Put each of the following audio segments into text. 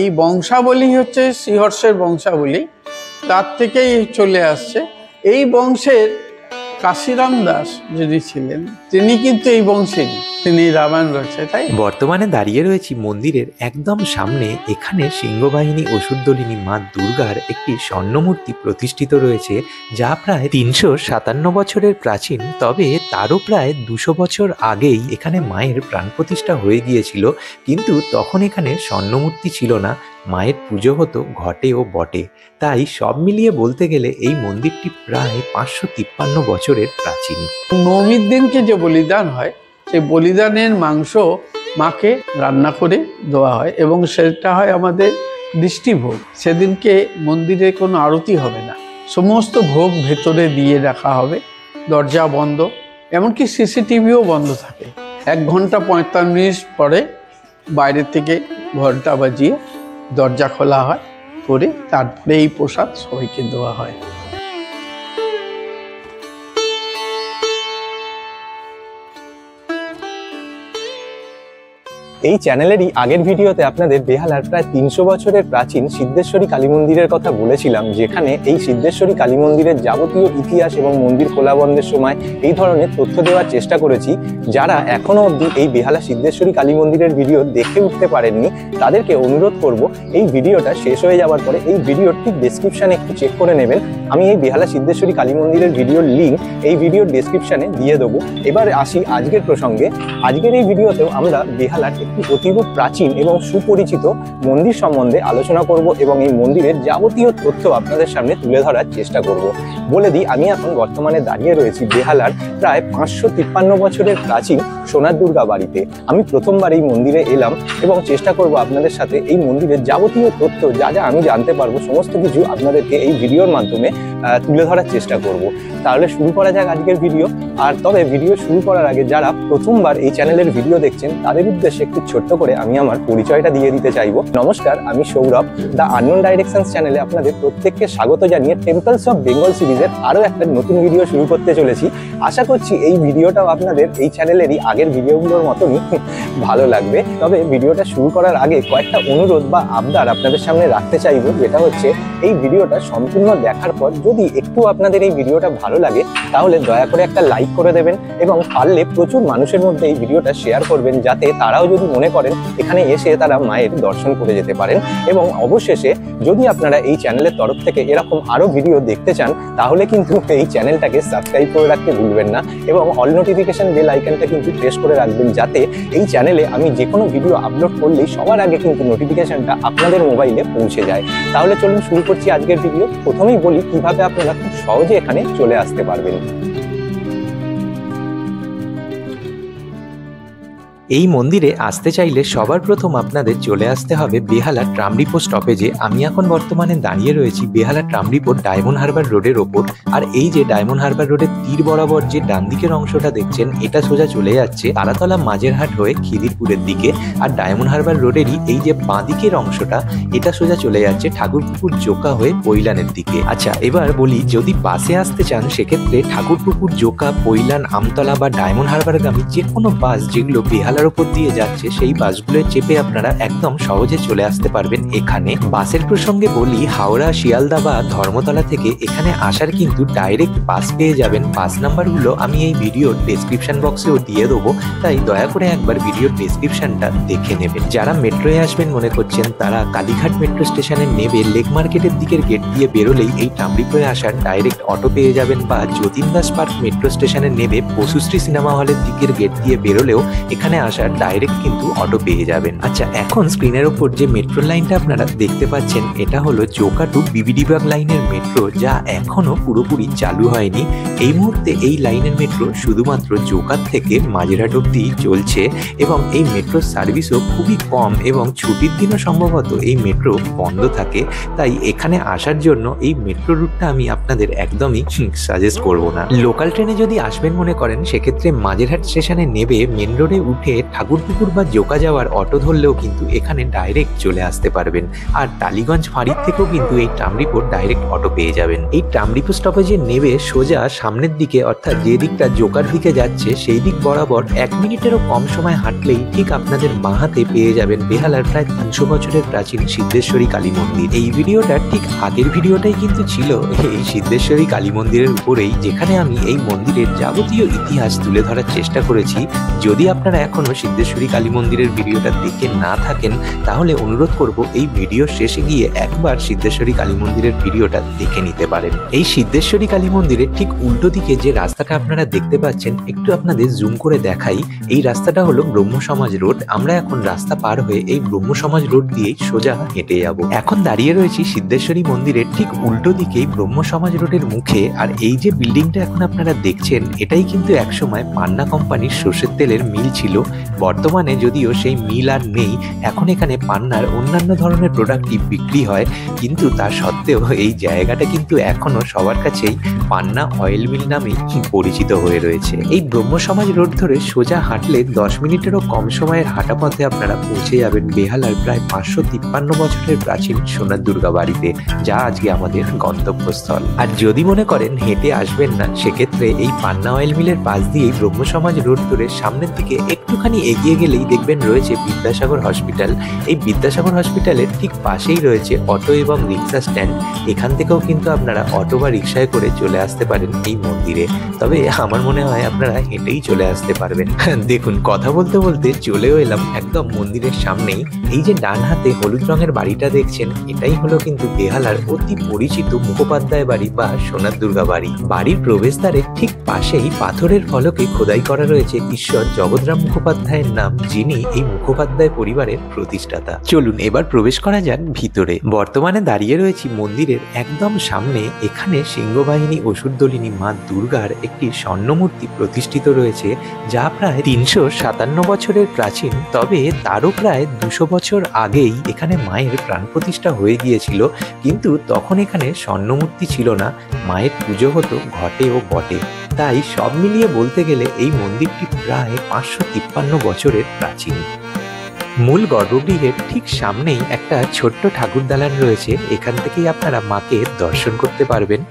এই বংশাবলী হচ্ছে শ্রীহর্ষের বংশাবলী, তার থেকেই চলে আসছে। এই বংশের কাশিরাম দাস যিনি ছিলেন, তিনি কিন্তু এই বংশেরই, তিনি রামায়ণ রচেন। তাই বর্তমানে দাঁড়িয়ে রয়েছি মন্দিরের একদম সামনে। এখানে সিংহবাহিনী অসুরদলিনী মা দুর্গার একটি স্বর্ণমূর্তি প্রতিষ্ঠিত রয়েছে, যা প্রায় 357 বছরের প্রাচীন। তবে তারও প্রায় 200 বছর আগেই এখানে মায়ের প্রাণ প্রতিষ্ঠা হয়ে গিয়েছিল, কিন্তু তখন এখানে স্বর্ণমূর্তি ছিল না, মায়ের পুজো হতো ঘটে ও বটে। তাই সব মিলিয়ে বলতে গেলে এই মন্দিরটি প্রায় 553 বছরের প্রাচীন। নবমীর দিনকে যে বলিদান হয়, সেই বলিদানের মাংস মাকে রান্না করে দেওয়া হয় এবং সেটা হয় আমাদের দৃষ্টিভোগ। সেদিনকে মন্দিরে কোনো আরতি হবে না, সমস্ত ভোগ ভেতরে দিয়ে রাখা হবে, দরজা বন্ধ, এমনকি সিসিটিভিও বন্ধ থাকে। 1 ঘন্টা 45 মিনিট পরে বাইরে থেকে ঘন্টা বাজিয়ে দরজা খোলা হয়, করে তারপরে এই প্রসাদ সবাইকে দেওয়া হয়। এই চ্যানেলেরই আগের ভিডিওতে আপনাদের বেহালার প্রায় 300 বছরের প্রাচীন সিদ্ধেশ্বরী কালী মন্দিরের কথা বলেছিলাম, যেখানে এই সিদ্ধেশ্বরী কালী মন্দিরের যাবতীয় ইতিহাস এবং মন্দির খোলা বন্ধের সময় এই ধরনের তথ্য দেওয়ার চেষ্টা করেছি। যারা এখনো অবধি এই বেহালা সিদ্ধেশ্বরী কালী মন্দিরের ভিডিও দেখে উঠতে পারেননি, তাদেরকে অনুরোধ করব এই ভিডিওটা শেষ হয়ে যাওয়ার পরে এই ভিডিওর ঠিক ডেসক্রিপশানে একটু চেক করে নেবেন। আমি এই বেহালা সিদ্ধেশ্বরী কালী মন্দিরের ভিডিওর লিঙ্ক এই ভিডিওর ডেসক্রিপশানে দিয়ে দেবো। এবার আসি আজকের প্রসঙ্গে। আজকের এই ভিডিওতেও আমরা বেহালার একটি অতীব প্রাচীন এবং সুপরিচিত মন্দির সম্বন্ধে আলোচনা করব এবং এই মন্দিরের যাবতীয় তথ্য আপনাদের সামনে তুলে ধরার চেষ্টা করব। বলে দিই, আমি এখন বর্তমানে দাঁড়িয়ে রয়েছি বেহালার প্রায় 553 বছরের প্রাচীন সোনার দুর্গা বাড়িতে। আমি প্রথমবার এই মন্দিরে এলাম এবং চেষ্টা করব আপনাদের সাথে এই মন্দিরের যাবতীয় তথ্য, যা যা আমি জানতে পারবো সমস্ত কিছু আপনাদেরকে এই ভিডিওর মাধ্যমে তুলে ধরার চেষ্টা করব। তাহলে শুরু করা যাক আজকের ভিডিও। আর তবে ভিডিও শুরু করার আগে যারা প্রথমবার এই চ্যানেলের ভিডিও দেখছেন, তাদের উদ্দেশ্যে একটু ছোট্ট করে আমি আমার পরিচয়টা দিয়ে দিতে চাইবো। নমস্কার, আমি সৌরভ। দ্য আননোন ডাইরেকশনস চ্যানেলে আপনাদের প্রত্যেককে স্বাগত জানিয়ে টেম্পলস অফ বেঙ্গল সিরিজের আরও একটা নতুন ভিডিও শুরু করতে চলেছি। আশা করছি এই ভিডিওটাও আপনাদের এই চ্যানেলেরই আগের ভিডিওগুলোর মতনই ভালো লাগবে। তবে ভিডিওটা শুরু করার আগে কয়েকটা অনুরোধ বা আবদার আপনাদের সামনে রাখতে চাইবো, যেটা হচ্ছে এই ভিডিওটা সম্পূর্ণ দেখার পর যদি একটু আপনাদের এই ভিডিওটা ভালো লাগে, তাহলে দয়া করে একটা লাইক করে দেবেন এবং পারলে প্রচুর মানুষের মধ্যে এই ভিডিওটা শেয়ার করবেন, যাতে তারাও যদি মনে করেন এখানে এসে তারা মায়ের দর্শন করে যেতে পারেন। এবং অবশেষে যদি আপনারা এই চ্যানেলের তরফ থেকে এরকম আরও ভিডিও দেখতে চান, তাহলে কিন্তু এই চ্যানেলটাকে সাবস্ক্রাইব করে রাখতে ভুলবেন না এবং অল নোটিফিকেশন বেল আইকনটা কিন্তু প্রেস করে রাখবেন, যাতে এই চ্যানেলে আমি যে কোনো ভিডিও আপলোড করলেই সবার আগে কিন্তু নোটিফিকেশনটা আপনাদের মোবাইলে পৌঁছে যায়। তাহলে চলুন শুরু করছি আজকের ভিডিও। প্রথমেই বলি কিভাবে আপনারা খুব সহজে এখানে চলে আসতে পারবেন। এই মন্দিরে আসতে চাইলে সবার প্রথম আপনাদের চলে আসতে হবে বেহালা ট্রামডিপো স্টপেজে। আমি এখন বর্তমানে দাঁড়িয়ে রয়েছি বেহালা ট্রামডিপো ডায়মন্ড হারবার রোডের ওপর। আর এই যে ডায়মন্ড হারবার রোডের তীর বরাবর যে ডান দিকের অংশটা দেখছেন, এটা সোজা চলে যাচ্ছে তারাতলা মাঝেরহাট হয়ে খিদিরপুরের দিকে। আর ডায়মন্ড হারবার রোডেরই এই যে বাঁ দিকের অংশটা, এটা সোজা চলে যাচ্ছে ঠাকুরপুকুর জোকা হয়ে পৈলানের দিকে। আচ্ছা, এবার বলি, যদি বাসে আসতে চান সেক্ষেত্রে ঠাকুরপুকুর জোকা, পৈলান, আমতলা বা ডায়মন্ড হারবারগামী যে কোনো বাস যেগুলো বেহালার উপর দিয়ে যাচ্ছে, সেই বাসগুলো চেপে আপনারা একদম সহজে চলে আসতে পারবেন এখানে। বাসের প্রসঙ্গে বলি, হাওড়া, শিয়ালদা বা ধর্মতলা থেকে এখানে আসার কিন্তু ডাইরেক্ট বাস পেয়ে যাবেন। বাস নাম্বারগুলো আমি এই ভিডিওর ডেসক্রিপশন বক্সেও দিয়ে দেবো, তাই দয়া করে একবার ভিডিওর ডেসক্রিপশনটা দেখে নেবেন। যারা মেট্রোয় আসবেন মনে করছেন, তারা কালীঘাট মেট্রো স্টেশনে নেবে লেক মার্কেটের দিকের গেট দিয়ে বেরোলেই এই ট্রামডিপোয় আসার ডাইরেক্ট অটো পেয়ে যাবেন, বা যতীন দাস পার্ক মেট্রো স্টেশনে নেবে পশুশ্রী সিনেমা হলের দিকের গেট দিয়ে বেরোলেও এখানে আসার ডাইরেক্ট কিন্তু অটো পেয়ে যাবেন। আচ্ছা, এখন স্ক্রিনের ওপর যে মেট্রো লাইনটা আপনারা দেখতে পাচ্ছেন, এটা হলো জোকা টু বিবিডিবাগ লাইনের মেট্রো, যা এখনো পুরোপুরি চালু হয়নি। এই মুহূর্তে এই লাইনের মেট্রো শুধুমাত্র জোকার থেকে মাঝেরহাট অব্দি চলছে এবং এই মেট্রোর সার্ভিসও খুবই কম এবং ছুটির দিনও সম্ভবত এই মেট্রো বন্ধ থাকে। তাই এখানে আসার জন্য এই মেট্রো রুটটা আমি আপনাদের একদমই সাজেস্ট করব না। লোকাল ট্রেনে যদি আসবেন মনে করেন, সেক্ষেত্রে মাঝেরহাট স্টেশনে নেবে মেন রোডে উঠে থেকে ঠাকুরপুকুর বা জোকা যাওয়ার অটো ধরলেও কিন্তু এখানে ডাইরেক্ট চলে আসতে পারবেন। আর টালিগঞ্জ ফাঁড়ির থেকেও কিন্তু এই ট্রামডিপোর ডাইরেক্ট অটো পেয়ে যাবেন। এই ট্রামডিপো স্টপেজে নেমে সোজা সামনের দিকে অর্থাৎ যে দিকটা জোকার দিকে যাচ্ছে সেই দিক বরাবর 1 মিনিটেরও কম সময় হাঁটলেই ঠিক আপনাদের বাঁ হাতে পেয়ে যাবেন বেহালার প্রায় 300 বছরের প্রাচীন সিদ্ধেশ্বরী কালী মন্দির। এই ভিডিওটা ঠিক আগের ভিডিওটাই কিন্তু ছিল এই সিদ্ধেশ্বরী কালী মন্দিরের উপরেই, যেখানে আমি এই মন্দিরের যাবতীয় ইতিহাস তুলে ধরার চেষ্টা করেছি। যদি আপনারা এখনো সিদ্ধেশ্বরী কালী মন্দিরের ভিডিওটা দেখে না থাকেন তাহলে অনুরোধ করব এই ভিডিও শেষে গিয়ে একবার সিদ্ধেশ্বরী কালী মন্দিরের ভিডিওটা দেখে নিতে পারেন। এই সিদ্ধেশ্বরী কালী মন্দিরের ঠিক উল্টো দিকে যে রাস্তাটা আপনারা দেখতে পাচ্ছেন, একটু আপনাদের জুম করে দেখাই। এই রাস্তাটা হলো ব্রহ্ম সমাজ রোড। আমরা এখন রাস্তা পার হয়ে এই ব্রহ্ম সমাজ রোড দিয়েই সোজা হেঁটে যাব। এখন দাঁড়িয়ে রয়েছি সিদ্ধেশ্বরী মন্দিরের ঠিক উল্টো দিকেই ব্রহ্ম সমাজ রোডের মুখে। আর এই যে বিল্ডিংটা এখন আপনারা দেখছেন, এটাই কিন্তু একসময় পান্না কোম্পানির সর্ষের তেলের মিল ছিল। বর্তমানে যদিও সেই মিল আর নেই, এখন এখানে পান্নার অন্যান্য ধরনের প্রোডাক্টই বিক্রি হয়, কিন্তু তা সত্ত্বেও এই জায়গাটা কিন্তু এখনো সবার কাছেই পান্না অয়েল মিল নামেই পরিচিত হয়ে রয়েছে। এই ব্রহ্ম সমাজ রোড ধরে সোজা হাঁটলে 10 মিনিটেরও কম সময়ের হাঁটা পথে আপনারা পৌঁছে যাবেন বেহালার প্রায় 553 বছরের প্রাচীন সোনার দুর্গা বাড়িতে, যা আজকে আমাদের গন্তব্যস্থল। আর যদি মনে করেন হেঁটে আসবেন না, সেক্ষেত্রে এই পান্না অয়েল মিলের পাশ দিয়েই ব্রহ্ম সমাজ রোড ধরে সামনের দিকে একটুখানি এগিয়ে গেলেই দেখবেন রয়েছে বিদ্যাসাগর হসপিটাল। এই বিদ্যাসাগর হসপিটালের ঠিক পাশেই রয়েছে অটো এবং রিক্সা স্ট্যান্ড। এখান থেকেও কিন্তু আপনারা অটো বা রিক্সায় করে চলে আসতে পারেন এই মন্দিরে, তবে আমার মনে হয় আপনারা হেঁটেই চলে আসতে পারবেন। দেখুন, কথা বলতে বলতে চলেও এলাম একদম মন্দিরের সামনেই। এই যে ডান হাতে হলুদ রঙের বাড়িটা দেখছেন, এটাই হলো কিন্তু বেহালার অতি পরিচিত মুখোপাধ্যায় বাড়ি বা সোনার দুর্গা বাড়ি। বাড়ির প্রবেশদ্বারের ঠিক পাশেই পাথরের ফলকে খোদাই করা রয়েছে ঈশ্বর জগৎরাম মুখোপাধ্যায়ের নাম, যিনি এই মুখোপাধ্যায় পরিবারের প্রতিষ্ঠাতা। চলুন এবার প্রবেশ করা যাক ভিতরে। বর্তমানে দাঁড়িয়ে রয়েছি মন্দিরের একদম সামনে। এখানে সিংহবাহিনী অসুরদলিনী মা দুর্গার একটি স্বর্ণমূর্তি প্রতিষ্ঠিত রয়েছে, যা প্রায় 357 বছরের প্রাচীন। তবে তারও প্রায় 200 বছর আগেই এখানে মায়ের প্রাণ প্রতিষ্ঠা হয়ে গিয়েছিল, কিন্তু তখন এখানে স্বর্ণমূর্তি ছিল না, মায়ের পুজো হতো ঘটে ও বটে। তাই সব মিলিয়ে বলতে গেলে এই মন্দিরটি প্রায় 553 বছরের প্রাচীন। মূল গর্ভগৃহের ঠিক সামনেই একটা ছোট্ট ঠাকুর দালান রয়েছে, এখান থেকেই আপনারা মাকে দর্শন করতে পারবেন।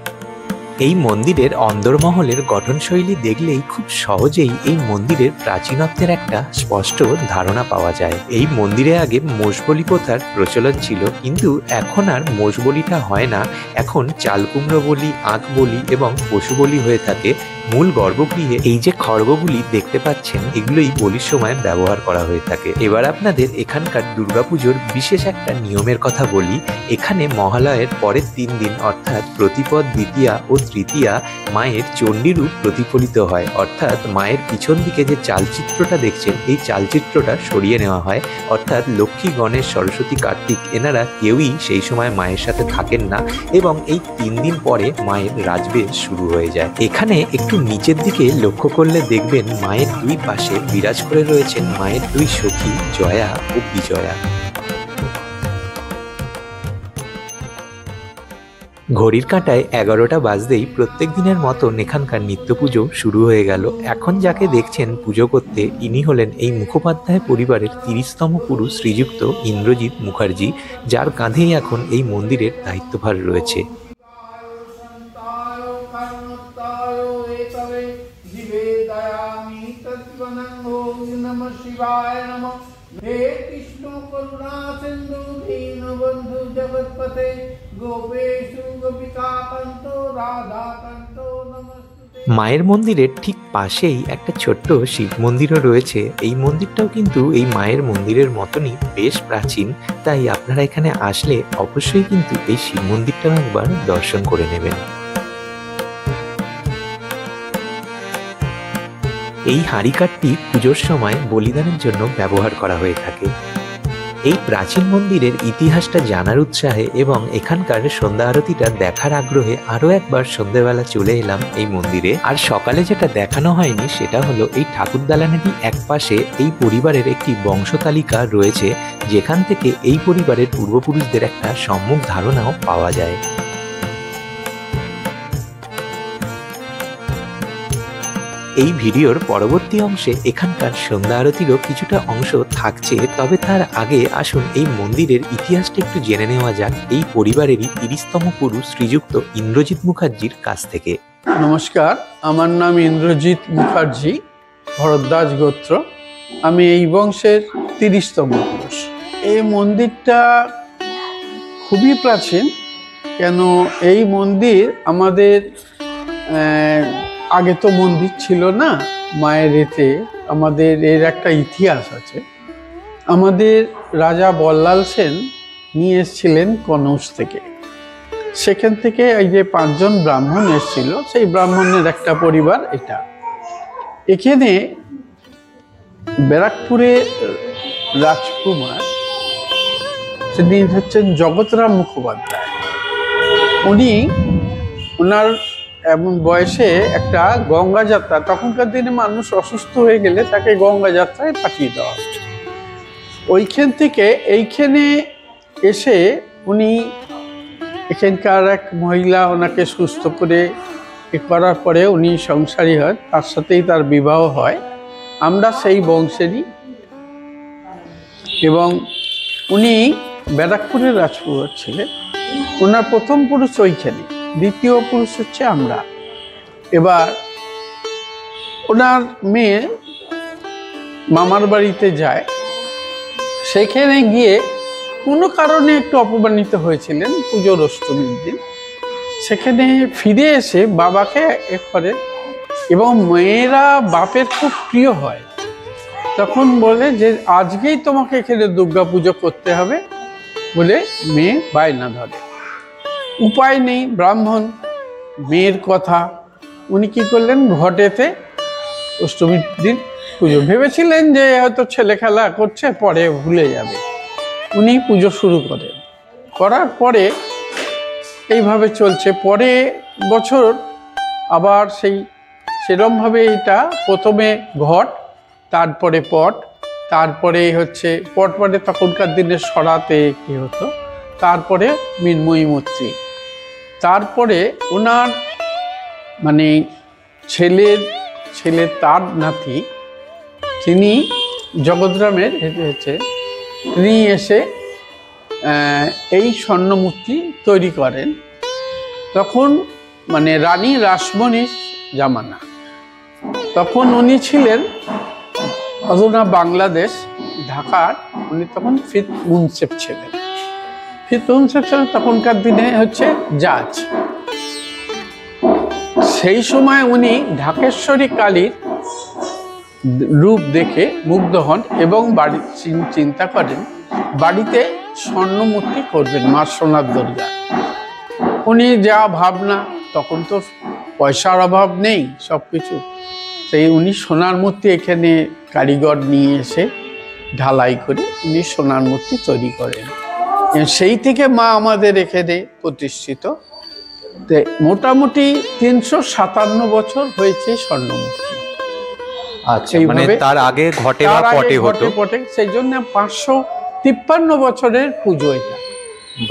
এই মন্দিরের অন্দরমহলের গঠনশৈলী দেখলেই খুব সহজেই এই মন্দিরের প্রাচীনত্বের একটা স্পষ্ট ধারণা পাওয়া যায়। এই মন্দিরে আগে মোষবলি প্রথার প্রচলন ছিল, কিন্তু এখন আর মোষবলিটা হয় না। এখন চালকুমড়ো বলি, আখ বলি এবং পশু বলি হয়ে থাকে। মূল গর্ভগৃহে এই যে খড়গগুলি দেখতে পাচ্ছেন, এগুলোই বলির সময় ব্যবহার করা হয়ে থাকে। এবার আপনাদের এখানকার দুর্গাপুজোর বিশেষ একটা নিয়মের কথা বলি। এখানে মহালয়ের পরের 3 দিন অর্থাৎ প্রতিপদ, দ্বিতীয়া ও তৃতীয়া মায়ের চণ্ডীরূপ প্রতিফলিত হয়, অর্থাৎ মায়ের পিছন দিকে যে চালচিত্রটা দেখছেন, এই চালচিত্রটা সরিয়ে নেওয়া হয়। অর্থাৎ লক্ষ্মী, গণেশ, সরস্বতী, কার্তিক এনারা কেউই সেই সময় মায়ের সাথে থাকেন না, এবং এই 3 দিন পরে মায়ের রাজবেশ শুরু হয়ে যায়। এখানে একটু নিচের দিকে লক্ষ্য করলে দেখবেন মায়ের 2 পাশে বিরাজ করে রয়েছেন মায়ের 2 সখী জয়া ও বিজয়া। ঘড়ির কাঁটায় 11টা বাজতেই প্রত্যেক দিনের মতন এখানকার নিত্য পুজো শুরু হয়ে গেল। এখন যাকে দেখছেন পুজো করতে, ইনি হলেন এই মুখোপাধ্যায় পরিবারের 30তম পুরুষ শ্রীযুক্ত ইন্দ্রজিৎ মুখার্জি, যার কাঁধেই এখন এই মন্দিরের দায়িত্বভার রয়েছে। हे कृष्ण करुणा सिंधु दीनबंधु जगतपते गोपेशु गोपिकाकान्तो राधाकान्तो नमस्ते। মায়ের মন্দিরের ঠিক পাশেই একটা ছোট্ট শিব মন্দিরও রয়েছে। এই মন্দিরটাও কিন্তু এই মায়ের মন্দিরের মতনই বেশ প্রাচীন, তাই আপনারা এখানে আসলে অবশ্যই কিন্তু এই শিব মন্দিরটাও একবার দর্শন করে নেবেন। এই হাঁড়িকাঠটি পুজোর সময় বলিদানের জন্য ব্যবহার করা হয়ে থাকে। এই প্রাচীন মন্দিরের ইতিহাসটা জানার উৎসাহে এবং এখানকার সন্ধ্যা আরতিটা দেখার আগ্রহে আরও একবার সন্ধ্যেবেলা চলে এলাম এই মন্দিরে। আর সকালে যেটা দেখানো হয়নি সেটা হলো এই ঠাকুর দালানেরই এক পাশে এই পরিবারের একটি বংশতালিকা রয়েছে, যেখান থেকে এই পরিবারের পূর্বপুরুষদের একটা সম্যক ধারণাও পাওয়া যায়। এই ভিডিওর পরবর্তী অংশে এখানকার সন্ধ্যা আরতিরও কিছুটা অংশ থাকছে, তবে তার আগে আসুন এই মন্দিরের ইতিহাসটা একটু জেনে নেওয়া যাক এই পরিবারেরই 30তম পুরুষ শ্রীযুক্ত ইন্দ্রজিৎ মুখার্জির কাছ থেকে। নমস্কার, আমার নাম ইন্দ্রজিৎ মুখার্জি, ভরদ্বাজ গোত্র। আমি এই বংশের 30তম পুরুষ। এই মন্দিরটা খুবই প্রাচীন। কেন এই মন্দির আমাদের আগে তো মন্দির ছিল না, মায়ের এতে আমাদের এর একটা ইতিহাস আছে। আমাদের রাজা বল্লাল সেন নিয়ে এসেছিলেন কনৌজ থেকে। সেখান থেকে এই যে 5 জন ব্রাহ্মণ এসেছিল, সেই ব্রাহ্মণের একটা পরিবার এটা। এখানে ব্যারাকপুরের রাজকুমার যিনি হচ্ছেন জগৎরাম মুখোপাধ্যায়, উনি ওনার এমন বয়সে একটা গঙ্গা যাত্রা, তখনকার দিনে মানুষ অসুস্থ হয়ে গেলে তাকে গঙ্গা যাত্রায় পাঠিয়ে দেওয়া হতো। ওইখান থেকে এইখানে এসে উনি এখানকার এক মহিলা ওনাকে সুস্থ করে করার পরে উনি সংসারী হয়, তার সাথেই তার বিবাহ হয়। আমরা সেই বংশেরই, এবং উনি ব্যারাকপুরের রাজকুমার ছিলেন। ওনার প্রথম পুরুষ ওইখানে, দ্বিতীয় পুরুষ হচ্ছে আমরা। এবার ওনার মেয়ে মামার বাড়িতে যায়, সেখানে গিয়ে কোনো কারণে একটু অপমানিত হয়েছিলেন পুজোর অষ্টমীর দিন। সেখানে ফিরে এসে বাবাকে করে, এবং মেয়েরা বাপের খুব প্রিয় হয়, তখন বলে যে আজকেই তোমাকে এখানে দুর্গা পুজো করতে হবে বলে মেয়ে বায়না ধরে। উপায় নেই, ব্রাহ্মণ, মেয়ের কথা। উনি কি করলেন, ঘটেতে অষ্টমীর দিন পুজো, ভেবেছিলেন যে হয়তো ছেলে খেলা করছে, পরে ভুলে যাবে। উনি পুজো শুরু করেন, করার পরে এইভাবে চলছে। পরে বছর আবার সেরমভাবে এটা প্রথমে ঘট, তারপরে পট, তারপরে হচ্ছে পট মানে তখনকার দিনে সরাতে কি হতো, তারপরে মৃন্ময়ী মূর্তি। তারপরে ওনার মানে ছেলে তার নাতি, তিনি জগৎরামের হচ্ছে, তিনি এসে এই স্বর্ণমূর্তি তৈরি করেন। তখন মানে রানী রাসমণির জামানা, তখন উনি ছিলেন অধুনা বাংলাদেশ ঢাকার, উনি তখন ফিফথ মুন্সেফ ছিলেন। ফিফথ মুন্সেফ ছিলেন তখনকার দিনে হচ্ছে জাজ। সেই সময় উনি ঢাকেশ্বরী কালীর রূপ দেখে মুগ্ধ হন এবং বাড়ি চিন্তা করেন বাড়িতে স্বর্ণমূর্তি করবেন মা সোনার দুর্গা। উনি যা ভাবনা, তখন তো পয়সার অভাব নেই, সব কিছু, সেই উনি সোনার মূর্তি এখানে কারিগর নিয়ে এসে ঢালাই করে উনি সোনার মূর্তি তৈরি করেন। সেই থেকে মা আমাদের এখানে প্রতিষ্ঠিত। মোটামুটি 357 বছর হয়েছে স্বর্ণমূর্তি। আচ্ছা, মানে তার আগে ঘটে বা পটে হতো, সেই জন্য 553 বছরের পুজো এটা।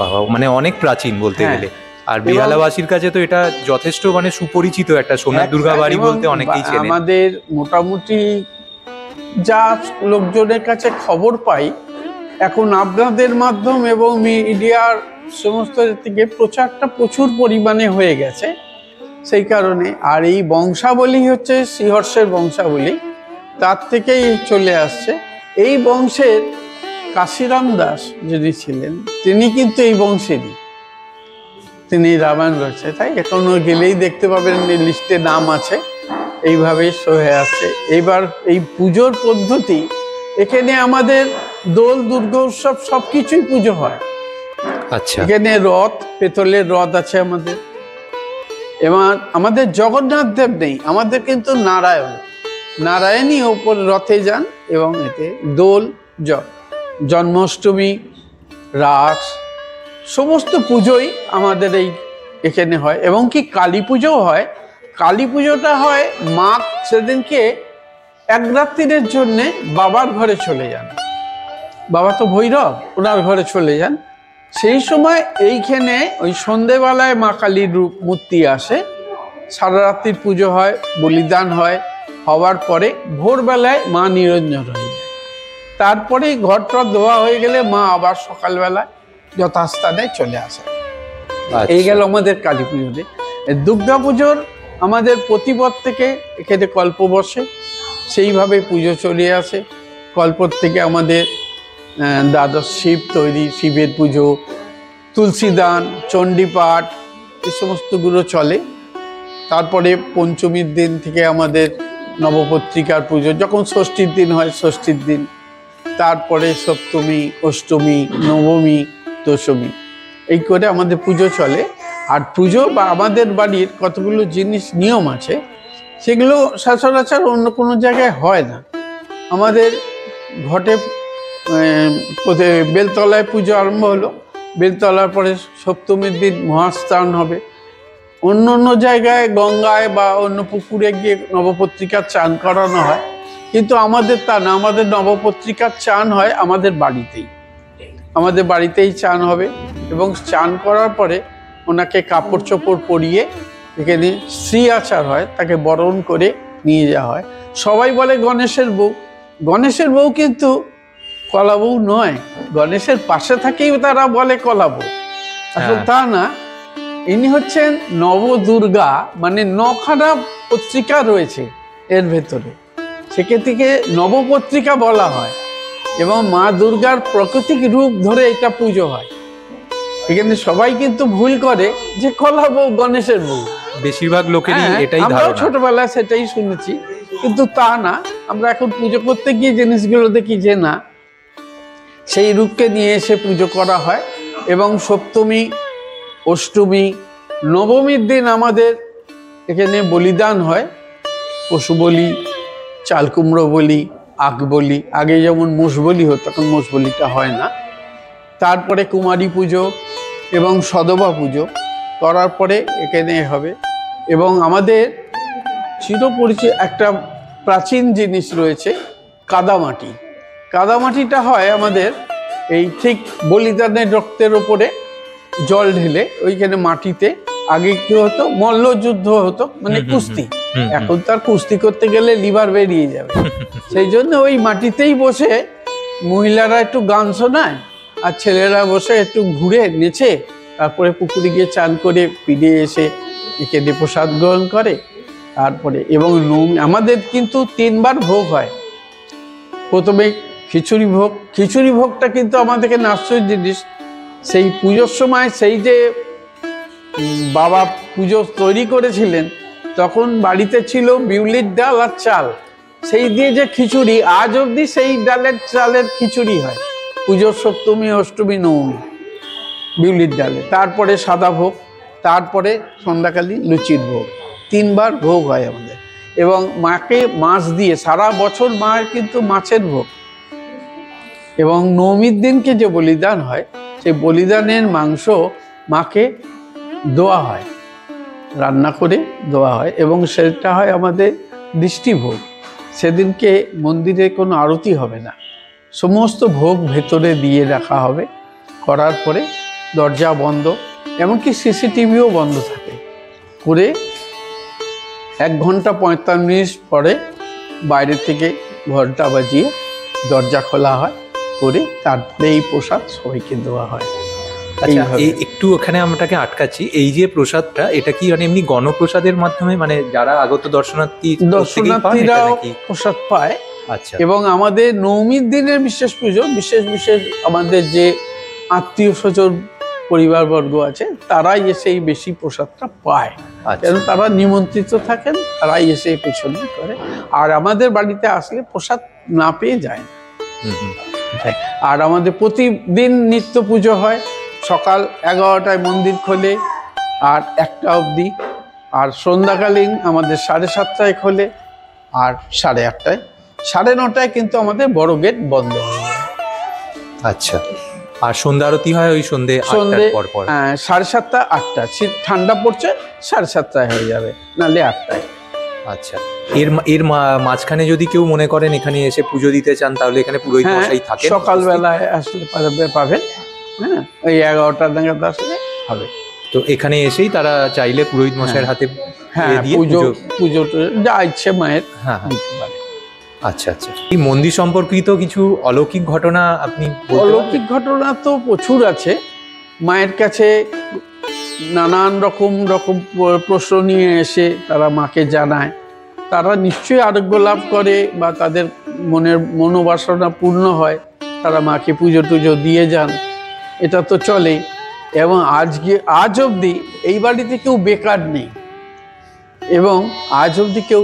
বাবা, মানে অনেক প্রাচীন বলতে গেলে। আর বেহালাবাসীর কাছে তো এটা যথেষ্ট মানে সুপরিচিত একটা সোনার দুর্গা বাড়ি বলতে অনেকেই চেনে। আমাদের মোটামুটি যা লোকজনের কাছে খবর পাই, এখন আপনাদের মাধ্যম এবং মিডিয়ার সমস্ত থেকে প্রচারটা প্রচুর পরিমাণে হয়ে গেছে, সেই কারণে। আর এই বংশাবলী হচ্ছে শ্রীহর্ষের বংশাবলী, তার থেকেই চলে আসছে। এই বংশের কাশিরাম দাস যিনি ছিলেন, তিনি কিন্তু এই বংশেরই, তিনি রামায়ণ রয়েছে, তাই এখনো গেলেই দেখতে পাবেন লিস্টে নাম আছে। এইভাবেই হয়ে আসছে। এইবার এই পুজোর পদ্ধতি, এখানে আমাদের দোল, দুর্গা উৎসব সবকিছুই পুজো হয়। আচ্ছা, এখানে রথ, পেতলের রথ আছে আমাদের। এবার আমাদের জগন্নাথ দেব নেই, আমাদের কিন্তু নারায়ণই ওপর রথে যান, এবং এতে দোল, জন্মাষ্টমী, রাস, সমস্ত পুজোই আমাদের এখানে হয়। এবং কি কালী পুজোও হয়। কালী পুজোটা হয় মা সেদিনকে এক রাত্রির জন্যে বাবার ঘরে চলে যান, বাবা তো ভৈরব, ওনার ঘরে চলে যান। সেই সময় এইখানে ওই সন্ধেবেলায় মা কালীর রূপ মূর্তি আসে, সারা রাত্রির পুজো হয়, বলিদান হয়, হওয়ার পরে ভোরবেলায় মা নিরঞ্জন হয়ে যায়। তারপরে ঘরটা ধোয়া হয়ে গেলে মা আবার সকালবেলায় যথাস্থানে চলে আসে। এই গেল আমাদের কালী পুজোতে। দুর্গা পুজোর আমাদের প্রতিপদ থেকে এখানে কল্প বসে, সেইভাবে পুজো চলে আসে। কল্পর থেকে আমাদের দ্বাদশ শিব তৈরি, শিবের পুজো, তুলসীদান, চণ্ডীপাঠ, এই সমস্তগুলো চলে। তারপরে পঞ্চমীর দিন থেকে আমাদের নবপত্রিকার পুজো, যখন ষষ্ঠীর দিন হয় ষষ্ঠীর দিন, তারপরে সপ্তমী, অষ্টমী, নবমী, দশমী, এই করে আমাদের পুজো চলে। আর পুজো বা আমাদের বাড়ির কতগুলো জিনিস নিয়ম আছে, সেগুলো সচরাচর অন্য কোনো জায়গায় হয় না। আমাদের ঘটে বেলতলায় পুজো আরম্ভ হলো, বেলতলার পরে সপ্তমীর দিন মহাস্নান হবে। অন্য অন্য জায়গায় গঙ্গায় বা অন্য পুকুরে গিয়ে নবপত্রিকার চান করানো হয়, কিন্তু আমাদের তা না। আমাদের নবপত্রিকার চান হয় আমাদের বাড়িতেই, আমাদের বাড়িতেই চান হবে। এবং চান করার পরে ওনাকে কাপড় চোপড় পরিয়ে এখানে শ্রী আচার হয়, তাকে বরণ করে নিয়ে যাওয়া হয়। সবাই বলে গণেশের বউ, গণেশের বউ কিন্তু কলা বউ নয়। গণেশের পাশে থাকেই তারা বলে কলা বউ, আসলে তা না। ইনি হচ্ছেন নবদুর্গা, মানে 9খানা পত্রিকা রয়েছে এর ভেতরে, সেক্ষেত্রে নবপত্রিকা বলা হয়। এবং মা দুর্গার প্রাকৃতিক রূপ ধরে এটা পুজো হয়। এখানে সবাই কিন্তু ভুল করে যে কলা বউ গণেশের বউ, বেশিরভাগ লোকেরই এটাই আমরাও ধারণা। ছোটবেলায় সেটাই শুনেছি, কিন্তু তা না। আমরা এখন পুজো করতে গিয়ে জিনিসগুলো দেখি যে না, সেই রূপকে নিয়ে এসে পুজো করা হয়। এবং সপ্তমী, অষ্টমী, নবমীর দিন আমাদের এখানে বলিদান হয়। পশু বলি, চাল কুমড়ো বলি, আগ বলি। আগে যেমন মোষ বলি হতো, তখন মোষ বলিটা হয় না। তারপরে কুমারী পুজো এবং সদবা পুজো করার পরে এখানে হবে। এবং আমাদের চিরপরিচিত একটা প্রাচীন জিনিস রয়েছে, কাদামাটি। কাদামাটিটা হয় আমাদের এই ঠিক বলিদানের রক্তের ওপরে জল ঢেলে ওইখানে মাটিতে। আগে কি হতো, মল্লযুদ্ধ হতো, মানে কুস্তি। এখন তার কুস্তি করতে গেলে লিভার বেরিয়ে যাবে, সেই জন্য ওই মাটিতেই বসে মহিলারা একটু গান শোনায়, আর ছেলেরা বসে একটু ঘুরে নেচে, তারপরে পুকুরে গিয়ে চান করে ফিরে এসে এখানে প্রসাদ গ্রহণ করে। তারপরে এবং আমাদের কিন্তু 3বার ভোগ হয়। প্রথমে খিচুড়ি ভোগ। খিচুড়ি ভোগটা কিন্তু আমাদেরকে আশ্চর্য জিনিস। সেই পুজোর সময় সেই যে বাবা পুজো তৈরি করেছিলেন, তখন বাড়িতে ছিল বিউলির ডাল আর চাল, সেই দিয়ে যে খিচুড়ি, আজ অবধি সেই ডালের চালের খিচুড়ি হয় পুজোর সপ্তমী, অষ্টমী, নবমী, বিউলির ডালে। তারপরে সাদা ভোগ, তারপরে সন্ধ্যাকালী লুচির ভোগ। 3বার ভোগ হয় আমাদের। এবং মাকে মাছ দিয়ে সারা বছর মায়ের কিন্তু মাছের ভোগ। এবং নবমীর দিনকে যে বলিদান হয়, সেই বলিদানের মাংস মাকে দেওয়া হয়, রান্না করে দেওয়া হয়। এবং সেটা হয় আমাদের দৃষ্টিভোগ। সেদিনকে মন্দিরে কোনো আরতি হবে না, সমস্ত ভোগ ভেতরে দিয়ে রাখা হবে। করার পরে দরজা বন্ধ, এমনকি সিসিটিভিও বন্ধ থাকে করে 1 ঘন্টা 45 মিনিট পরে বাইরে থেকে ঘন্টা বাজিয়ে দরজা খোলা হয়, করে তারপরে এই প্রসাদ সবাইকে দেওয়া হয়। আচ্ছা, একটু ওখানে আমরাকে আটকাচ্ছি। এই যে প্রসাদটা, এটা কি মানে এমনি গণপ্রসাদের মাধ্যমে, মানে যারা আগত দর্শনার্থীরাও প্রসাদ পায়? আচ্ছা। এবং আমাদের নবমীর দিনের বিশেষ পুজো, বিশেষ বিশেষ আমাদের যে আত্মীয় স্বজন পরিবারবর্গ আছে, তারাই এসে এই বেশি প্রসাদটা পায়। কেন, তারা নিমন্ত্রিত থাকেন, তারাই এসে পেছনে করে। আর আমাদের বাড়িতে আসলে প্রসাদ না পেয়ে যায় না। আর আমাদের প্রতিদিন নিত্য পুজো হয়। সকাল 11টায় মন্দির খোলে আর 1টা অবধি। আর সন্ধ্যাকালীন আমাদের 7:30টায় খোলে আর 8:30টায়। 9:30টায় কিন্তু আমাদের বড় গেট বন্ধ হয়ে যায়। আচ্ছা। আর সন্ধ্যা আরতি হয় ওই সন্ধ্যে 8টার পর পর? 7:30টা 8টা। শীত ঠান্ডা পড়ছে, 7:30টায় হয়ে যাবে, নাহলে 8টায়। আচ্ছা। এর মাঝখানে যদি কেউ মনে করেন এখানে এসে পুজো দিতে চান, তাহলে এখানে পুরোহিত মশাই থাকেন? সকালবেলায় আসলে পাবেন। হ্যাঁ, ওই 11টা নাগাদ আসলে হবে। তো এখানে এসেই তারা চাইলে পুরোহিত মশাইয়ের হাতে হ্যাঁ, দিয়ে পুজো যা ইচ্ছে মায়ের হ্যাঁ হ্যাঁ। দিতে পারে। আচ্ছা আচ্ছা, এই মন্দির সম্পর্কিত কিছু অলৌকিক ঘটনা আপনি বলতে পারবেন? অলৌকিক ঘটনা তো প্রচুর আছে। মায়ের কাছে নানান রকম প্রশ্ন নিয়ে এসে তারা মাকে জানায়, তারা নিশ্চয়ই আরোগ্য লাভ করে বা তাদের মনের মনোবাসনা পূর্ণ হয়, তারা মাকে পুজো টুজো দিয়ে যান, এটা তো চলেই। এবং আজ অবধি এই বাড়িতে কেউ বেকার নেই এবং আজ অবধি কেউ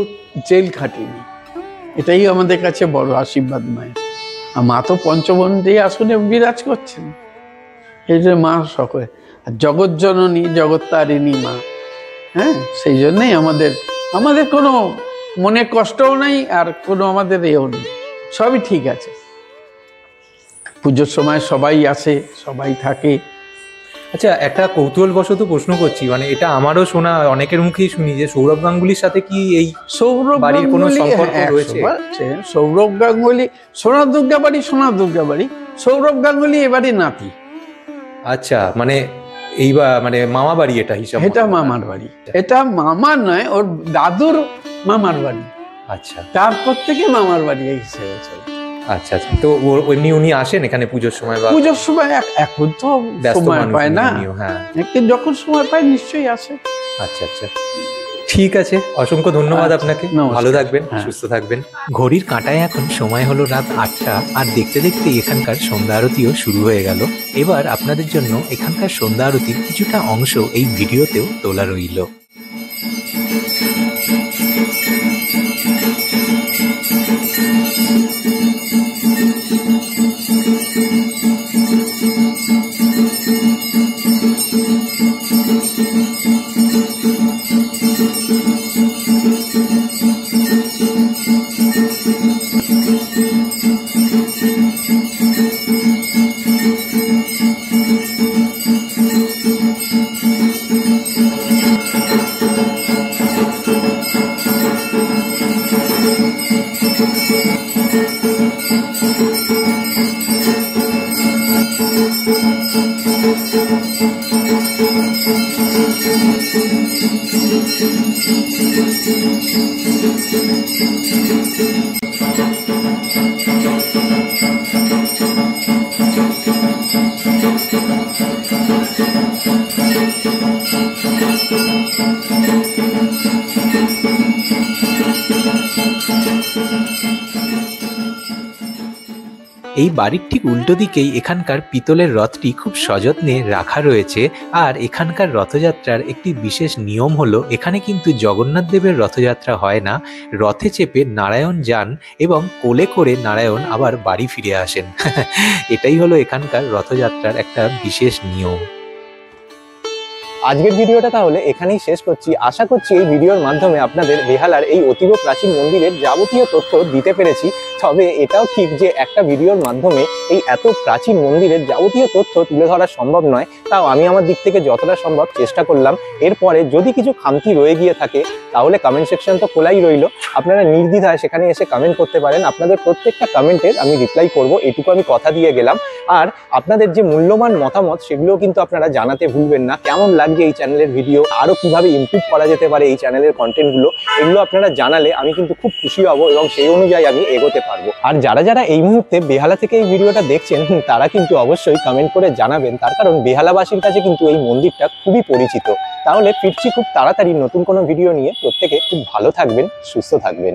জেল খাটেনি। এটাই আমাদের কাছে বড় আশীর্বাদ মায়ের। আর মা তো পঞ্চবন্ধী আসনে বিরাজ করছেন, এই যে মা সকলে, আর জগৎ জননী জগত্তারিণী মা। হ্যাঁ, সেই জন্যই আমাদের কোনো মনে কষ্টও নেই আর কোনো আমাদের এও নেই, সবই ঠিক আছে। পুজোর সময় সবাই আসে, সবাই থাকে। আচ্ছা, একটা কৌতূহলবশত প্রশ্ন করছি, মানে এটা আমারও শোনা, অনেকের মুখেই শুনি যে সৌরভ গাঙ্গুলির সাথে কি এই সৌরভ বাড়ির কোনো সম্পর্ক রয়েছে? সৌরভ গাঙ্গুলি সোনা দুর্গা বাড়ি, সৌরভ গাঙ্গুলি এবারে নাতি। আচ্ছা, মানে মানে মামা বাড়ি এটা হিসাব? এটা মামার বাড়ি, এটা মামার নয়, ওর দাদুর মামার বাড়ি। আচ্ছা, তারপর থেকে মামার বাড়ি হিসেবে চলে। আচ্ছা আচ্ছা, তো এমনি উনি আসেন এখানে পুজোর সময়? বা পুজোর সময় এখন তো সময় পায় না, হ্যাঁ, যখন সময় পায় নিশ্চয়ই আসে। আচ্ছা আচ্ছা, ঠিক আছে, অসংখ্য ধন্যবাদ আপনাকে। ভালো থাকবেন, সুস্থ থাকবেন। ঘড়ির কাঁটায় এখন সময় হলো রাত 8টা, আর দেখতে দেখতে এখানকার সন্ধ্যা আরতিও শুরু হয়ে গেল। এবার আপনাদের জন্য এখানকার সন্ধ্যা আরতির কিছুটা অংশ এই ভিডিওতেও তোলা রইল। এই বাড়ির ঠিক উল্টো দিকেই এখানকার পিতলের রথটি খুব সযত্নে রাখা রয়েছে। আর এখানকার রথযাত্রার একটি বিশেষ নিয়ম হলো, এখানে কিন্তু জগন্নাথ দেবের রথযাত্রা হয় না, রথে চেপে নারায়ণ যান এবং কোলে করে নারায়ণ আবার বাড়ি ফিরে আসেন। এটাই হলো এখানকার রথযাত্রার একটা বিশেষ নিয়ম। আজকের ভিডিওটা তাহলে এখানেই শেষ করছি। আশা করছি এই ভিডিওর মাধ্যমে আপনাদের বেহালার এই অতীব প্রাচীন মন্দিরের যাবতীয় তথ্য দিতে পেরেছি। তবে এটাও ঠিক যে একটা ভিডিওর মাধ্যমে এই এত প্রাচীন মন্দিরের যাবতীয় তথ্য তুলে ধরা সম্ভব নয়, তাও আমি আমার দিক থেকে যতটা সম্ভব চেষ্টা করলাম। এরপরে যদি কিছু খামতি রয়ে গিয়ে থাকে তাহলে কমেন্ট সেকশন তো খোলাই রইল, আপনারা নির্দ্বিধায় সেখানে এসে কমেন্ট করতে পারেন। আপনাদের প্রত্যেকটা কমেন্টের আমি রিপ্লাই করব, এটুকু আমি কথা দিয়ে গেলাম। আর আপনাদের যে মূল্যবান মতামত সেগুলোও কিন্তু আপনারা জানাতে ভুলবেন না। কেমন লাগছে এই চ্যানেলের ভিডিও, আরো কিভাবে ইমপ্রুভ করা যেতে পারে এই চ্যানেলের কন্টেন্টগুলো, এগুলো আপনারা জানালে আমি কিন্তু খুব খুশি হব এবং সেই অনুযায়ী আমি এগোতে পারবো। আর যারা যারা এই মুহূর্তে বেহালা থেকে এই ভিডিওটা দেখছেন তারা কিন্তু অবশ্যই কমেন্ট করে জানাবেন, তার কারণ বেহালাবাসীর কাছে কিন্তু এই মন্দিরটা খুবই পরিচিত। তাহলে ফিরছি খুব তাড়াতাড়ি নতুন কোনো ভিডিও নিয়ে। প্রত্যেকে খুব ভালো থাকবেন, সুস্থ থাকবেন।